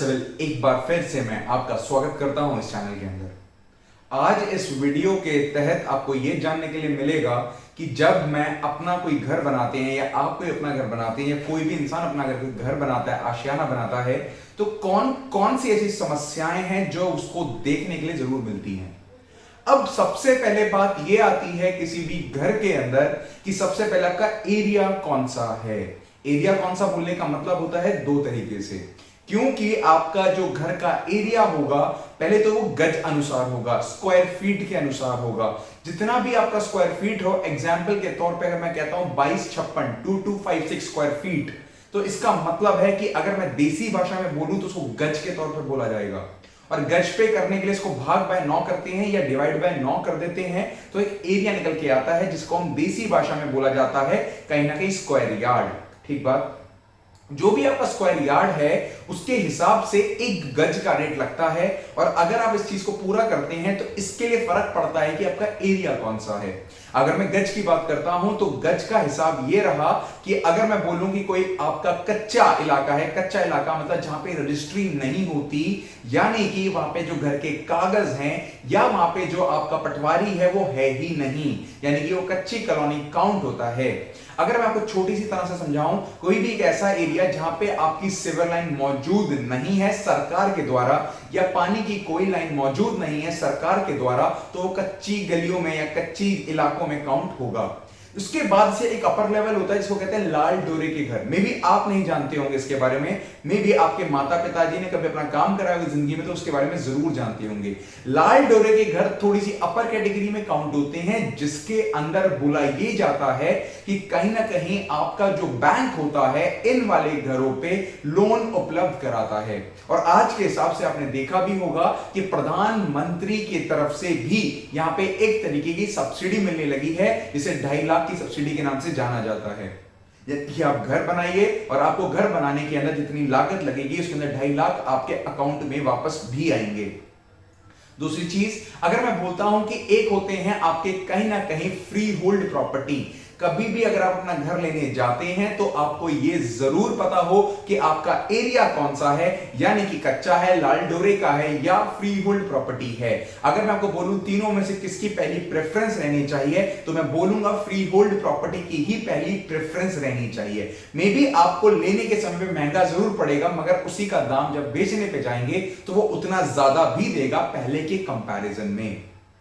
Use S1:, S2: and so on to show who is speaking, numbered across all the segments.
S1: Civil एक बार फिर से मैं आपका स्वागत करता हूं इस चैनल के अंदर। आज इस वीडियो के तहत आपको यह जानने के लिए मिलेगा कि जब मैं अपना कोई घर बनाते हैं या आप कोई अपना घर बनाते हैं या कोई भी इंसान अपना घर बनाता है, आशियाना बनाता है, तो कौन कौन सी ऐसी समस्याएं हैं जो उसको देखने के लिए जरूर मिलती हैं। अब सबसे पहले बात यह आती है किसी भी घर के अंदर कि सबसे पहले आपका एरिया कौन सा है। एरिया कौन सा बोलने का मतलब होता है दो तरीके से, क्योंकि आपका जो घर का एरिया होगा पहले तो वो गज अनुसार होगा, स्क्वायर फीट के अनुसार होगा। जितना भी आपका स्क्वायर फीट हो, एग्जाम्पल के तौर पे अगर मैं कहता हूं 2256 स्क्वायर फीट, तो इसका मतलब है कि अगर मैं देसी भाषा में बोलूं तो उसको गज के तौर पे बोला जाएगा। और गज पे करने के लिए इसको भाग बाय 9 करते हैं या डिवाइड बाय 9 कर देते हैं तो एक एरिया निकल के आता है, जिसको हम देसी भाषा में बोला जाता है कहीं ना कहीं स्क्वायर यार्ड। ठीक बात। जो भी आपका स्क्वायर यार्ड है उसके हिसाब से एक गज का रेट लगता है, और अगर आप इस चीज को पूरा करते हैं तो इसके लिए फर्क पड़ता है कि आपका एरिया कौन सा है। अगर मैं गज की बात करता हूं तो गज का हिसाब यह रहा कि अगर मैं बोलूं कि कोई आपका कच्चा इलाका है, कच्चा इलाका मतलब जहां पे रजिस्ट्री नहीं होती, यानी कि वहां पे जो घर के कागज हैं या वहां पे जो आपका पटवारी है वो है ही नहीं, यानी कि वो कच्ची कॉलोनी काउंट होता है। अगर मैं आपको छोटी सी तरह से समझाऊं, कोई भी एक ऐसा एरिया जहां पे आपकी सिवर लाइन मौजूद नहीं है सरकार के द्वारा, या पानी की कोई लाइन मौजूद नहीं है सरकार के द्वारा, तो वो कच्ची गलियों में या कच्ची इलाकों में काउंट होगा। उसके बाद से एक अपर लेवल होता है जिसको कहते हैं लाल डोरे के घर। मे भी आप नहीं जानते होंगे इसके बारे में, मे भी आपके माता पिताजी ने कभी अपना काम करा होगा जिंदगी में तो उसके बारे में जरूर जानते होंगे। लाल डोरे के घर थोड़ी सी अपर कैटेगरी में काउंट होते हैं, जिसके अंदर बोला ये जाता है कि कहीं ना कहीं आपका जो बैंक होता है इन वाले घरों पे लोन उपलब्ध कराता है। और आज के हिसाब से आपने देखा भी होगा कि प्रधानमंत्री की तरफ से भी यहां पे एक तरीके की सब्सिडी मिलने लगी है, जिसे 2.5 लाख की सब्सिडी के नाम से जाना जाता है। कि आप घर बनाइए और आपको घर बनाने के अंदर जितनी लागत लगेगी उसके अंदर 2.5 लाख आपके अकाउंट में वापस भी आएंगे। दूसरी चीज, अगर मैं बोलता हूं कि एक होते हैं आपके कहीं ना कहीं फ्री होल्ड प्रॉपर्टी। कभी भी अगर आप अपना घर लेने जाते हैं तो आपको यह जरूर पता हो कि आपका एरिया कौन सा है, यानी कि कच्चा है, लाल डोरे का है या फ्री होल्ड प्रॉपर्टी है। अगर मैं आपको बोलूं तीनों में से किसकी पहली प्रेफरेंस रहनी चाहिए, तो मैं बोलूंगा फ्री होल्ड प्रॉपर्टी की ही पहली प्रेफरेंस रहनी चाहिए। मे बी आपको लेने के समय में महंगा जरूर पड़ेगा, मगर उसी का दाम जब बेचने पे जाएंगे तो वो उतना ज्यादा भी देगा पहले के कंपैरिजन में।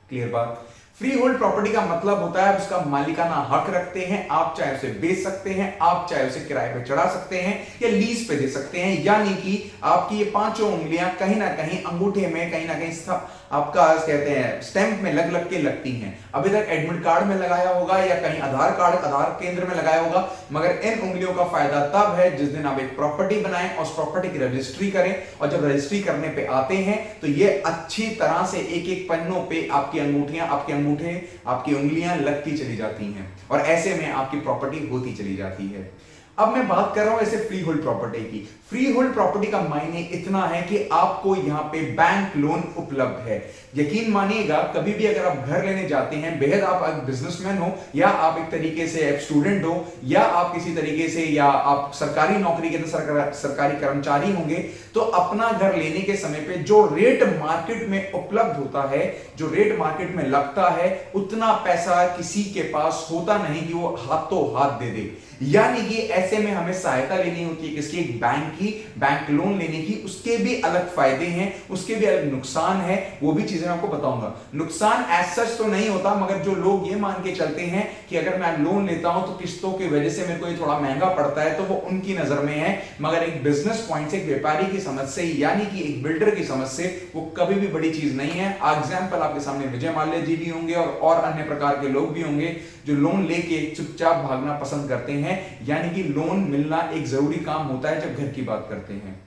S1: क्लियर बात। फ्री होल्ड प्रॉपर्टी का मतलब होता है उसका मालिकाना हक रखते हैं, आप चाहे उसे बेच सकते हैं, आप चाहे उसे किराए पे चढ़ा सकते हैं या लीज पे दे सकते हैं, यानी कि आपकी ये पांचों उंगलियां कहीं ना कहीं अंगूठे में कहीं ना कहीं आपका कहते हैं स्टैंप में लग लग के लगती हैं। अभी तक एडमिट कार्ड में लगाया होगा या कहीं आधार कार्ड आधार केंद्र में लगाया होगा, मगर इन उंगलियों का फायदा तब है जिस दिन आप एक प्रॉपर्टी बनाएं और उस प्रॉपर्टी की रजिस्ट्री करें, और जब रजिस्ट्री करने पे आते हैं तो ये अच्छी तरह से एक एक पन्नों पे आपकी अंगूठियां, आपके अंगूठे, आपकी उंगलियां लगती चली जाती हैं, और ऐसे में आपकी प्रॉपर्टी होती चली जाती है। अब मैं बात कर रहा हूं ऐसे फ्री होल्ड प्रॉपर्टी की। फ्री होल्ड प्रॉपर्टी का मायने इतना है कि आपको यहां पे बैंक लोन उपलब्ध है। यकीन मानिएगा, कभी भी अगर आप घर लेने जाते हैं, बेहद आप एक बिजनेसमैन हो या आप एक तरीके से एक स्टूडेंट हो या आप किसी तरीके से या आप सरकारी नौकरी के अंदर सरकारी कर्मचारी होंगे, तो अपना घर लेने के समय पे जो रेट मार्केट में उपलब्ध होता है, जो रेट मार्केट में लगता है, उतना पैसा किसी के पास होता नहीं कि वो हाथों हाथ दे दे। यानी कि ऐसे में हमें सहायता लेनी होती है किसकी, एक बैंक की, बैंक लोन लेने की। उसके भी अलग फायदे हैं, उसके भी अलग नुकसान है, वो भी चीजें मैं आपको बताऊंगा। नुकसान एज सच तो नहीं होता, मगर जो लोग ये मान के चलते हैं कि अगर मैं लोन लेता हूं तो किस्तों की वजह से मेरे को ये थोड़ा महंगा पड़ता है, तो वो उनकी नजर में है, मगर एक बिजनेस पॉइंट से, एक व्यापारी की समझ से, यानी कि एक बिल्डर की समझ से वो कभी भी बड़ी चीज नहीं है। एग्जाम्पल आपके सामने विजय माल्या जी भी होंगे और अन्य प्रकार के लोग भी होंगे जो लोन लेके चुपचाप भागना पसंद करते हैं, यानी कि लोन मिलना एक जरूरी काम होता है जब घर की बात करते हैं।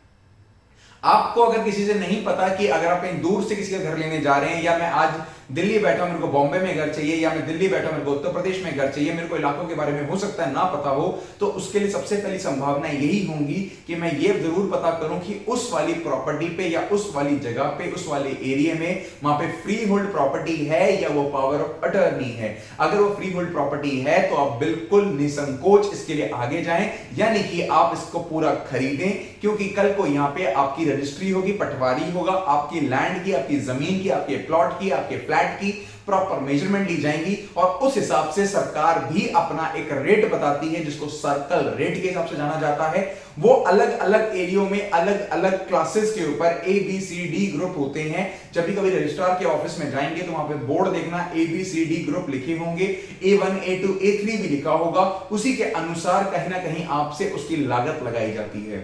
S1: आपको अगर किसी से नहीं पता कि अगर आप कहीं दूर से किसी का घर लेने जा रहे हैं, या मैं आज दिल्ली बैठा हूं, मेरे को बॉम्बे में घर चाहिए, या मैं दिल्ली बैठा हूं, मेरे को उत्तर प्रदेश में घर चाहिए, मेरे को इलाकों के बारे में हो सकता है ना पता हो, तो उसके लिए सबसे पहली संभावना यही होगी कि मैं ये जरूर पता करूं कि उस वाली प्रॉपर्टी पे या उस वाली जगह पे, उस वाले एरिया में वहां पे फ्री होल्ड प्रॉपर्टी है या वो पावर ऑफ अटर्नी है। अगर वो फ्री होल्ड प्रॉपर्टी है तो आप बिल्कुल निसंकोच इसके लिए आगे जाएं, यानी कि आप इसको पूरा खरीदें, क्योंकि कल को यहां पे आपकी रजिस्ट्री होगी, पटवारी होगा, आपकी लैंड की, आपकी जमीन की, आपके प्लॉट की, आपके फ्लैट की प्रॉपर मेजरमेंट ली जाएंगी और उस हिसाब से सरकार भी अपना एक रेट बताती है, जिसको सर्कल रेट के हिसाब से जाना जाता है। वो अलग अलग एरियो में अलग अलग क्लासेस के ऊपर A B C D group होते हैं। जब भी कभी रजिस्ट्रार के ऑफिस में जाएंगे तो वहां पे बोर्ड देखना, A B C D group लिखे होंगे, A1 A2 A3 भी लिखा होगा। उसी के अनुसार कहीं ना कहीं आपसे उसकी लागत लगाई जाती है।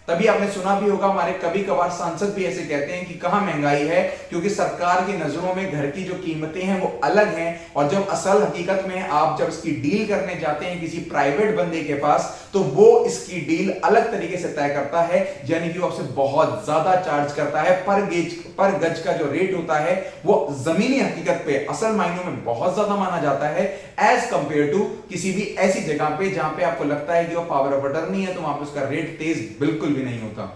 S1: तभी आपने सुना भी होगा, हमारे कभी कभार सांसद भी ऐसे कहते हैं कि कहां महंगाई है, क्योंकि सरकार की नजरों में घर की जो कीमतें हैं वो अलग हैं, और जब असल हकीकत में आप जब इसकी डील करने जाते हैं किसी प्राइवेट बंदे के पास, तो वो इसकी डील अलग तरीके से तय करता है, यानी कि वो आपसे बहुत ज्यादा चार्ज करता है। पर गज का जो रेट होता है वो जमीनी हकीकत पे असल मायनों में बहुत ज्यादा माना जाता है, एज कंपेयर टू किसी भी ऐसी जगह पे जहां पे आपको लगता है कि वो पावर ऑफ अटर्नी है, तो वहां पे उसका रेट तेज बिल्कुल भी नहीं होता।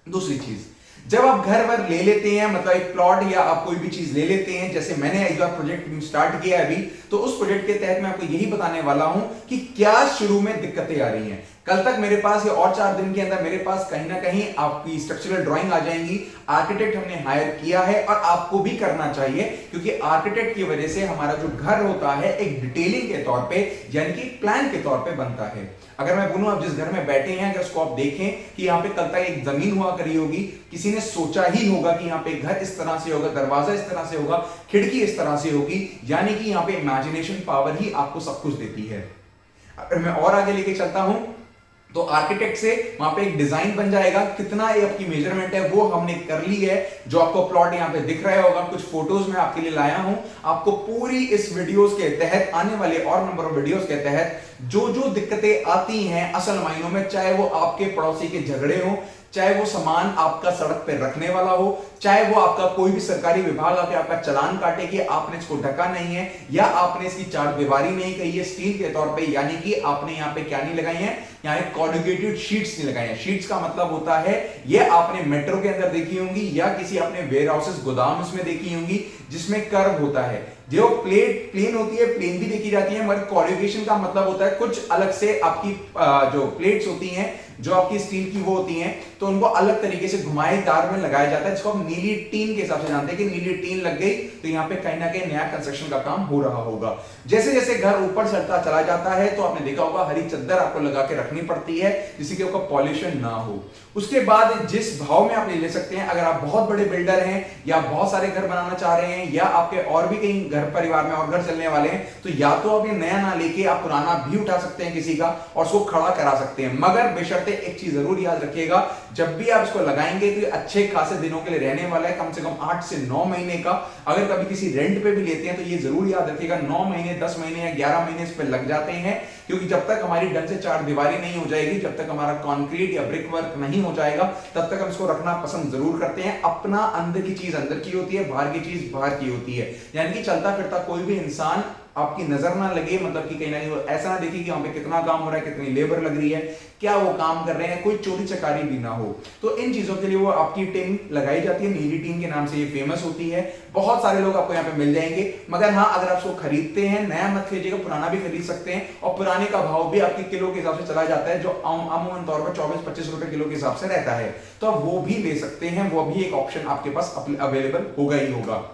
S1: दूसरी चीज, जब आप घर वर ले लेते हैं, मतलब एक प्लॉट या आप कोई भी चीज ले लेते हैं, जैसे मैंने एक बार प्रोजेक्ट स्टार्ट किया अभी, तो उस प्रोजेक्ट के तहत मैं आपको यही बताने वाला हूं कि क्या शुरू में दिक्कतें आ रही हैं। कल तक मेरे पास या और 4 दिन के अंदर मेरे पास कहीं ना कहीं आपकी स्ट्रक्चरल ड्राइंग आ जाएंगी। आर्किटेक्ट हमने हायर किया है और आपको भी करना चाहिए, क्योंकि आर्किटेक्ट की वजह से हमारा जो घर होता है एक डिटेलिंग के तौर पे, यानी कि प्लान के तौर पे बनता है। अगर मैं बोलूं आप जिस घर में बैठे हैं, अगर उसको आप देखें कि यहाँ पे कल तक एक जमीन हुआ करी होगी, किसी ने सोचा ही होगा कि यहाँ पे घर इस तरह से होगा, दरवाजा इस तरह से होगा, खिड़की इस तरह से होगी, यानी कि यहाँ पे इमेजिनेशन पावर ही आपको सब कुछ देती है। अगर मैं और आगे लेके चलता हूं, तो आर्किटेक्ट से वहां पे एक डिजाइन बन जाएगा, कितना ये आपकी मेजरमेंट है वो हमने कर ली है। जो आपको प्लॉट यहां पे दिख रहा होगा, कुछ फोटोज में आपके लिए लाया हूं, आपको पूरी इस वीडियोस के तहत, आने वाले और नंबर ऑफ वीडियोस के तहत जो जो दिक्कतें आती हैं असल मायनों में, चाहे वो आपके पड़ोसी के झगड़े हो, चाहे वो सामान आपका सड़क पे रखने वाला हो, चाहे वो आपका कोई भी सरकारी विभाग आके आपका चालान काटे कि आपने इसको ढका नहीं है, या आपने इसकी चार दीवारी नहीं कही है स्टील के तौर पे, यानी कि आपने यहाँ पे क्या नहीं लगाई है, यहाँ एक कॉर्रुगेटेड शीट्स नहीं लगाई है। शीट्स का मतलब होता है, ये आपने मेट्रो के अंदर देखी होंगी या किसी अपने वेयर हाउसेस गोदाम उसमें देखी होंगी, जिसमें कर्व होता है। जो प्लेट प्लेन होती है, प्लेन भी देखी जाती है, मगर कॉर्रुगेशन का मतलब होता है कुछ अलग से आपकी जो प्लेट्स होती हैं, जो आपकी स्टील की वो होती हैं, तो उनको अलग तरीके से घुमाईदार में लगाया जाता है, जिसको हम नीली टीन के हिसाब से जानते हैं कि नीली टीन लग गई तो यहाँ पे कहीं ना कहीं नया कंस्ट्रक्शन का काम हो रहा होगा। जैसे जैसे घर ऊपर चढ़ता चला जाता है, तो आपने देखा होगा हरी चद्दर आपको लगा के रखनी पड़ती है, जिससे कि आपका पॉल्यूशन ना हो। उसके बाद जिस भाव में आप ले सकते हैं, अगर आप बहुत बड़े बिल्डर हैं या बहुत सारे घर बनाना चाह रहे हैं, या आपके और भी कहीं घर परिवार में और घर चलने वाले हैं, तो या तो आप ये नया ना लेके आप पुराना भी उठा सकते हैं किसी का और उसको खड़ा करा सकते हैं। मगर बेशर्ते एक चीज जरूर याद रखिएगा, जब भी आप इसको लगाएंगे तो ये अच्छे खासे दिनों के लिए रहने वाला है, कम से कम 8 से 9 महीने का। अगर कभी किसी रेंट पे भी लेते हैं तो ये जरूर याद रखिएगा 9 महीने, 10 महीने या 11 महीने इस पे लग जाते हैं, क्योंकि जब तक हमारी ढंग से चार दीवारी नहीं हो जाएगी, जब तक हमारा कंक्रीट या ब्रिक वर्क नहीं हो जाएगा, तब तक हम इसको रखना पसंद जरूर करते हैं। अपना अंदर की चीज अंदर की होती है, बाहर की चीज बाहर की होती है, यानी कि चलता फिरता कोई भी इंसान आपकी नजर ना लगे, मतलब कि कहीं ना कहीं ऐसा ना देखिए कि वहां पे कितना काम हो रहा है, कितनी लेबर लग रही है, क्या वो काम कर रहे हैं, कोई चोरी चकारी भी ना हो। तो इन चीजों के लिए वो आपकी टीम लगाई जाती है, नीली टीम के नाम से ये फेमस होती है। बहुत सारे लोग आपको यहाँ पे मिल जाएंगे, मगर हाँ, अगर आप उसको खरीदते हैं, नया मत खरीदिएगा, पुराना भी खरीद सकते हैं, और पुराने का भाव भी आपके किलो के हिसाब से चला जाता है, जो अमूमन तौर पर 24-25 रुपए किलो के हिसाब से रहता है, तो आप वो भी ले सकते हैं। वो भी एक ऑप्शन आपके पास अवेलेबल होगा ही होगा।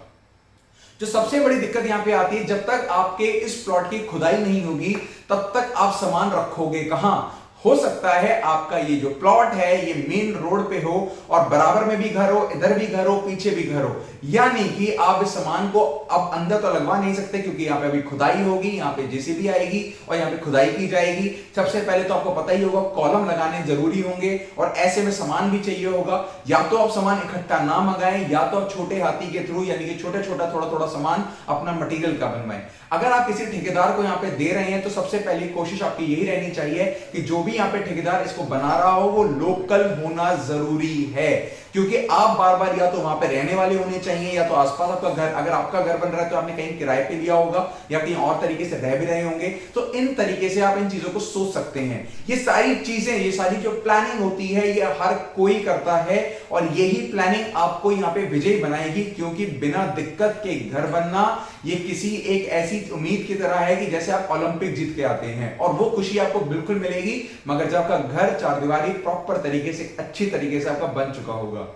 S1: जो सबसे बड़ी दिक्कत यहां पे आती है, जब तक आपके इस प्लॉट की खुदाई नहीं होगी, तब तक आप सामान रखोगे कहां। हो सकता है आपका ये जो प्लॉट है ये मेन रोड पे हो और बराबर में भी घर हो, इधर भी घर हो, पीछे भी घर हो, यानी कि आप इस सामान को अब अंदर तो लगवा नहीं सकते, क्योंकि यहाँ पे अभी खुदाई होगी, यहाँ पे जेसीबी आएगी और यहाँ पे खुदाई की जाएगी। सबसे पहले तो आपको पता ही होगा कॉलम लगाने जरूरी होंगे, और ऐसे में सामान भी चाहिए होगा। या तो आप सामान इकट्ठा ना मंगाएं, या तो आप छोटे हाथी के थ्रू, यानी कि छोटा छोटा थोड़ा थोड़ा सामान अपना मटेरियल का बनवाएं। अगर आप किसी ठेकेदार को यहाँ पे दे रहे हैं, तो सबसे पहली कोशिश आपकी यही रहनी चाहिए कि जो भी यहाँ पे ठेकेदार इसको बना रहा हो वो लोकल होना जरूरी है, क्योंकि आप बार बार या तो वहां पे रहने वाले होने चाहिए, चाहिए या तो आसपास आपका घर, अगर आपका घर बन रहा है तो आपने कहीं किराए पे लिया होगा या कहीं और तरीके से रह भी रहे होंगे, तो इन तरीके से आप इन चीजों को सोच सकते हैं। ये सारी चीजें, ये सारी जो प्लानिंग होती है ये हर कोई करता है और यही प्लानिंग आपको यहां पे विजयी बनाएगी, क्योंकि बिना दिक्कत के घर बनना ये किसी एक ऐसी उम्मीद की तरह है कि जैसे आप ओलंपिक जीत के आते हैं, और वो खुशी आपको बिल्कुल मिलेगी मगर जब आपका घर चारदीवारी प्रॉपर तरीके से, अच्छी तरीके से आपका बन चुका होगा।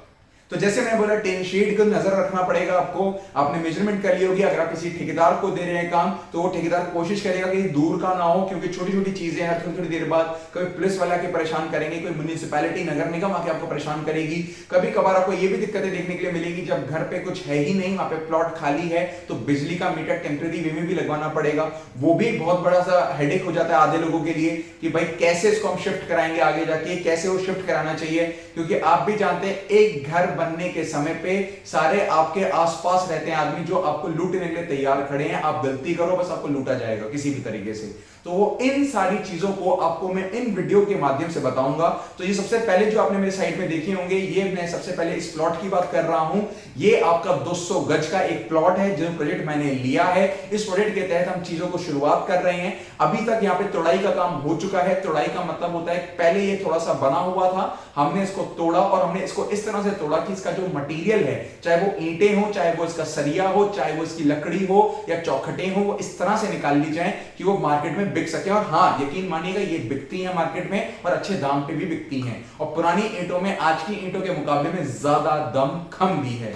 S1: तो जैसे मैंने बोला, टिन शेड को नजर रखना पड़ेगा आपको। आपने मेजरमेंट कर ली होगी, अगर आप किसी ठेकेदार को दे रहे हैं काम तो वो ठेकेदार कोशिश करेगा कि दूर का ना हो, क्योंकि छोटी छोटी चीजें हर थोड़ी थोड़ी देर बाद कभी पुलिस वाला के परेशान करेंगे, कोई म्युनिसिपैलिटी नगर निगम आके आपको परेशान करेगी। कभी कभार आपको ये भी दिक्कतें देखने के लिए मिलेगी, जब घर पे कुछ है ही नहीं, वहां पे प्लॉट खाली है, तो बिजली का मीटर टेम्परेरी वे में भी लगवाना पड़ेगा। वो भी बहुत बड़ा सा हेडेक हो जाता है आधे लोगों के लिए कि भाई कैसे इसको हम शिफ्ट कराएंगे आगे जाके, कैसे वो शिफ्ट कराना चाहिए, क्योंकि आप भी जानते हैं एक घर बनने के समय पे सारे आपके आसपास रहते हैं आदमी जो आपको लूटने के लिए तैयार खड़े हैं। आप गलती करो बस आपको लूटा जाएगा किसी भी तरीके से। तो वो इन सारी चीजों को आपको मैं इन वीडियो के माध्यम से बताऊंगा। तो ये सबसे पहले जो आपने मेरे साइट में देखे होंगे, ये मैं सबसे पहले इस प्लॉट की बात कर रहा हूं। ये आपका 200 गज का एक प्लॉट है जो प्रोजेक्ट मैंने लिया है। इस प्रोजेक्ट के तहत हम चीजों को शुरुआत कर रहे हैं। अभी तक यहाँ पे तोड़ाई का काम हो चुका है। तोड़ाई का मतलब होता है पहले ये थोड़ा सा बना हुआ था, हमने इसको तोड़ा और हमने इसको इस तरह से तोड़ा कि इसका जो मटेरियल है, चाहे वो ईंटें हो, चाहे वो इसका सरिया हो, चाहे वो इसकी लकड़ी हो या चौखटें हो, वो इस तरह से निकाल ली जाए कि वो मार्केट में बिक सके। और हाँ, यकीन मानिएगा ये बिकती है मार्केट में और अच्छे दाम पे भी बिकती हैं। और पुरानी ईंटों में आज की ईंटों के मुकाबले में ज्यादा दम कम भी है।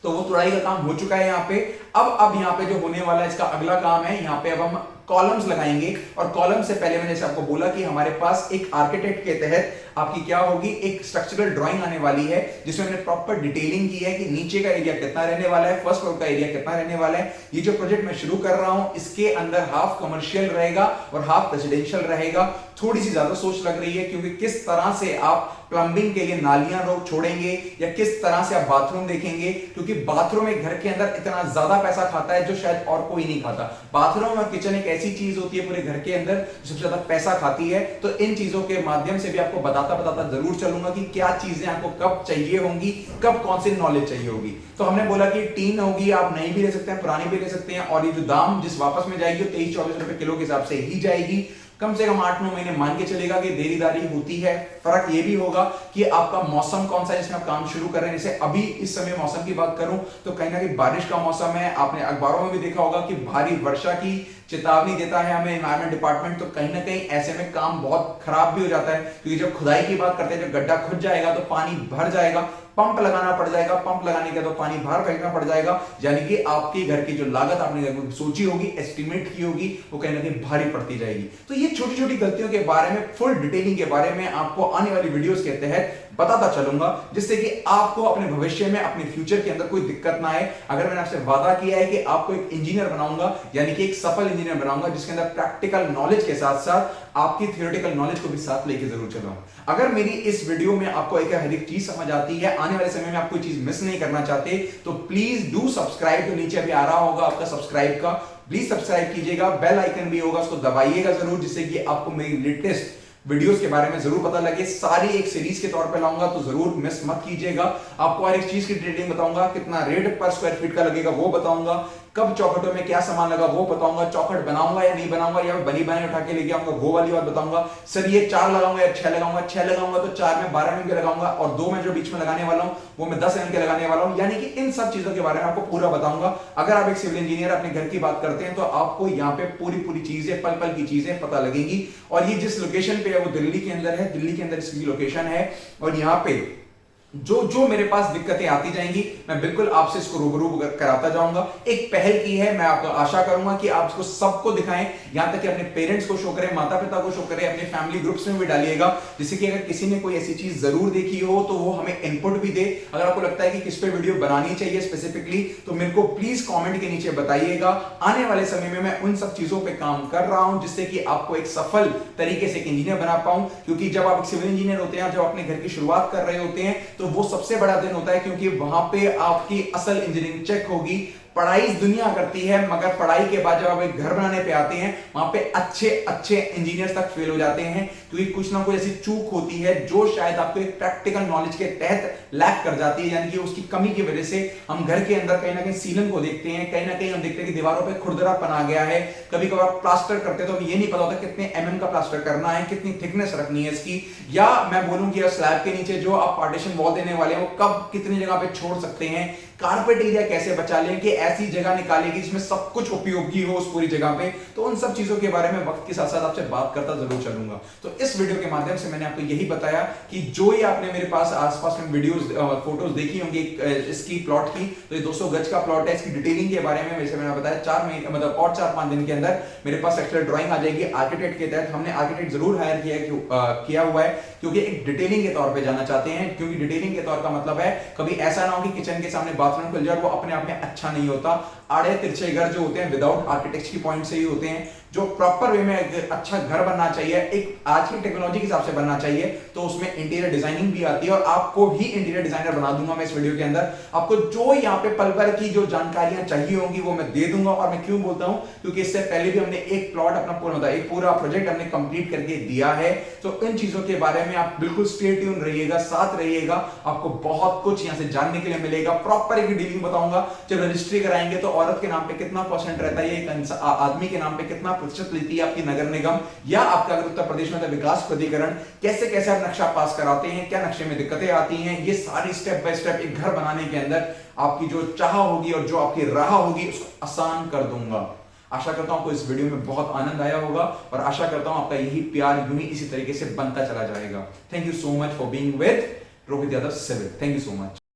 S1: तो वो तोड़ाई का काम हो चुका है यहाँ पे। अब यहाँ पे जो होने वाला है इसका अगला काम है, यहाँ पे अब हम कॉलम्स लगाएंगे। और कॉलम से पहले मैंने जैसे आपको बोला कि हमारे पास एक आर्किटेक्ट के तहत आपकी क्या होगी, एक स्ट्रक्चरल ड्राइंग आने वाली है जिसमें हमने प्रॉपर डिटेलिंग की है कि नीचे का एरिया कितना रहने वाला है, फर्स्ट फ्लोर का एरिया कितना रहने वाला है। ये जो प्रोजेक्ट मैं शुरू कर रहा हूं इसके अंदर हाफ कमर्शियल रहेगा और हाफ रेजिडेंशियल रहेगा। थोड़ी सी ज्यादा सोच लग रही है क्योंकि किस तरह से आप प्लम्बिंग के लिए नालियां रोक छोड़ेंगे या किस तरह से आप बाथरूम देखेंगे, क्योंकि बाथरूम एक घर के अंदर इतना ज्यादा पैसा खाता है जो शायद और कोई नहीं खाता। बाथरूम और किचन एक ऐसी चीज होती है पूरे घर के अंदर जो सबसे ज्यादा पैसा खाती है। तो इन चीजों के माध्यम से भी आपको बताता जरूर चलूंगा कि क्या चीजें आपको कब चाहिए होंगी, कब कौन सी नॉलेज चाहिए होगी। तो हमने बोला कि टीन होगी, आप नई भी ले सकते हैं, पुरानी भी ले सकते हैं, और ये जो दाम जिस वापस में जाएगी 23-24 रुपए किलो के हिसाब से ही जाएगी। कम से कम 8-9 महीने मान के चलेगा कि देरीदारी होती है। फर्क ये भी होगा कि आपका मौसम कौन सा है जिसमें आप काम शुरू कर रहे हैं। जैसे अभी इस समय मौसम की बात करूं तो कहीं ना कहीं बारिश का मौसम है। आपने अखबारों में भी देखा होगा कि भारी वर्षा की चेतावनी देता है हमें एनवायरमेंट डिपार्टमेंट। तो कहीं ना कहीं ऐसे में काम बहुत खराब भी हो जाता है, क्योंकि जब खुदाई की बात करते हैं, जब गड्ढा खुद जाएगा तो पानी भर जाएगा, पंप लगाना पड़ जाएगा, पंप लगाने के तो पानी बाहर फेंकना पड़ जाएगा, यानी कि आपके घर की जो लागत आपने सोची होगी, एस्टिमेट की होगी, वो कहीं ना कहीं भारी पड़ती जाएगी। तो ये छोटी छोटी गलतियों के बारे में, फुल डिटेलिंग के बारे में आपको आने वाली वीडियोस के तहत बताता चलूंगा, जिससे कि आपको अपने भविष्य में, अपने फ्यूचर के अंदर कोई दिक्कत ना आए। अगर मैंने आपसे वादा किया है कि आपको एक इंजीनियर बनाऊंगा, यानी कि एक सफल इंजीनियर बनाऊंगा जिसके अंदर प्रैक्टिकल नॉलेज के साथ साथ आपकी थियोरेटिकल नॉलेज को भी साथ लेके जरूर चलाऊं। अगर मेरी इस वीडियो में आपको एक हर एक चीज समझ आती है, आने वाले समय में आप कोई चीज मिस नहीं करना चाहते, तो प्लीज डू सब्सक्राइब। तो नीचे अभी आ रहा होगा आपका सब्सक्राइब का, प्लीज सब्सक्राइब कीजिएगा। बेल आइकन भी होगा, उसको दबाइएगा जरूर, जिससे कि आपको मेरी लेटेस्ट वीडियोस के बारे में जरूर पता लगे। सारी एक सीरीज के तौर पे लाऊंगा, तो जरूर मिस मत कीजिएगा। आपको हर एक चीज की डिटेलिंग बताऊंगा, कितना रेट पर स्क्वायर फीट का लगेगा वो बताऊंगा, कब चौखटों में क्या सामान लगा वो बताऊंगा, चौखट बनाऊंगा या नहीं बनाऊंगा, या बनी बनाई उठा के लेके आऊंगा वो वाली बात बताऊंगा। सर ये 4 लगाऊंगा या 6 लगाऊंगा, 6 लगाऊंगा तो 4 में 12 mm के लगाऊंगा, और 2 में जो बीच में लगाने वाला हूं वो मैं 10 mm के लगाने वाला हूं। यानी कि इन सब चीजों के बारे में आपको पूरा बताऊंगा। अगर आप एक सिविल इंजीनियर अपने घर की बात करते हैं तो आपको यहाँ पे पूरी चीजें, पल पल की चीजें पता लगेंगी। और ये जिस लोकेशन पे है वो दिल्ली के अंदर है, दिल्ली के अंदर इसकी लोकेशन है। और यहाँ पे जो मेरे पास दिक्कतें आती जाएंगी मैं बिल्कुल आपसे इसको रूबरू कराता जाऊंगा। एक पहल की है, मैं आपको आशा करूंगा कि आप इसको सबको दिखाएं, यहां तक कि अपने पेरेंट्स को शो करें, माता पिता को शो करें, अपने फैमिली ग्रुप्स में भी डालिएगा, जिससे कि अगर किसी ने कोई ऐसी चीज जरूर देखी हो तो वो हमें इनपुट भी दे। अगर आपको लगता है कि किस पे वीडियो बनानी चाहिए स्पेसिफिकली, तो मेरे को प्लीज कॉमेंट के नीचे बताइएगा। आने वाले समय में मैं उन सब चीजों पर काम कर रहा हूं जिससे कि आपको एक सफल तरीके से एक इंजीनियर बना पाऊं। क्योंकि जब आप सिविल इंजीनियर होते हैं, जब अपने घर की शुरुआत कर रहे होते हैं, तो वो सबसे बड़ा दिन होता है, क्योंकि वहां पे आपकी असल इंजीनियरिंग चेक होगी। पढ़ाई दुनिया करती है, मगर पढ़ाई के बाद जब आप एक घर बनाने पे आते हैं, वहां पे अच्छे अच्छे इंजीनियर्स तक फेल हो जाते हैं, क्योंकि कुछ ना कुछ ऐसी चूक होती है जो शायद आपको एक प्रैक्टिकल नॉलेज के तहत लैक कर जाती है। यानी कि उसकी कमी की वजह से हम घर के अंदर कहीं ना कहीं सीलन को देखते हैं, कहीं ना कहीं हम देखते हैं कि दीवारों पे खुरदरापन आ गया है। कभी कभार प्लास्टर करते तो हमें ये नहीं पता होता कितने एमएम का प्लास्टर करना है, कितनी थिकनेस रखनी है इसकी, या मैं बोलूं कि स्लैब के नीचे जो आप पार्टीशन वॉल देने वाले हैं वो कब कितनी जगह पे छोड़ सकते हैं, कारपेट एरिया कैसे बचा लें कि ऐसी जगह निकालेगी जिसमें सब कुछ उपयोगी हो उस पूरी जगह पे। तो उन सब चीजों के बारे में वक्त के साथ साथ आपसे बात करता जरूर चलूंगा। तो इस वीडियो के माध्यम से मैंने आपको यही बताया कि जो ये आपने मेरे पास आसपास में वीडियोस फोटोज देखी होंगी इसकी प्लॉट की, तो ये 200 गज का प्लॉट है। इसकी डिटेलिंग के बारे में वैसे मैंने बताया 4 महीने मतलब और 4-5 दिन के अंदर मेरे पास एक्चुअल ड्राइंग आ जाएगी। आर्किटेक्ट के तहत हमने आर्किटेक्ट जरूर हायर किया हुआ है, क्योंकि एक डिटेलिंग के तौर पे जाना चाहते हैं। क्योंकि डिटेलिंग के तौर का मतलब है कभी ऐसा ना हो कि किचन के सामने बाथरूम खुल जाए, वो अपने आप में अच्छा नहीं होता। आड़े तिरछे घर जो होते हैं विदाउट आर्किटेक्ट की पॉइंट से ही होते हैं। जो प्रॉपर वे में एक अच्छा घर बनना चाहिए, एक आज की टेक्नोलॉजी के हिसाब से बनना चाहिए, तो उसमें इंटीरियर डिजाइनिंग भी आती है। और आपको भी इंटीरियर डिजाइनर बना दूंगा मैं इस वीडियो के अंदर। आपको जो यहाँ पे पल भर की जो जानकारियां चाहिए होंगी वो मैं दे दूंगा। और मैं क्यों बोलता हूं, क्योंकि इससे पहले भी हमने एक प्लॉट अपना पूरा एक पूरा प्रोजेक्ट हमने कंप्लीट करके दिया है। तो इन चीजों के बारे में आप बिल्कुल स्टे ट्यून रहिएगा, साथ रहिएगा। आपको बहुत कुछ यहाँ से जानने के लिए मिलेगा। प्रॉपर एक डीलिंग बताऊंगा। जब रजिस्ट्री कराएंगे तो औरत के नाम पे कितना परसेंट रहता है, एक आदमी के नाम पे कितना प्रतिशत लेती है आपकी नगर निगम, या आपका अगर उत्तर प्रदेश में तो विकास प्राधिकरण, कैसे कैसे आप नक्शा पास कराते हैं, क्या नक्शे में दिक्कतें आती हैं, ये सारी स्टेप बाय स्टेप एक घर बनाने के अंदर आपकी जो चाह होगी और जो आपकी राह होगी उसको आसान कर दूंगा। आशा करता हूं आपको इस वीडियो में बहुत आनंद आया होगा, और आशा करता हूं आपका यही प्यार यूं ही इसी तरीके से बनता चला जाएगा। Thank you so much for being with Rohit Yadav civil. Thank you so much.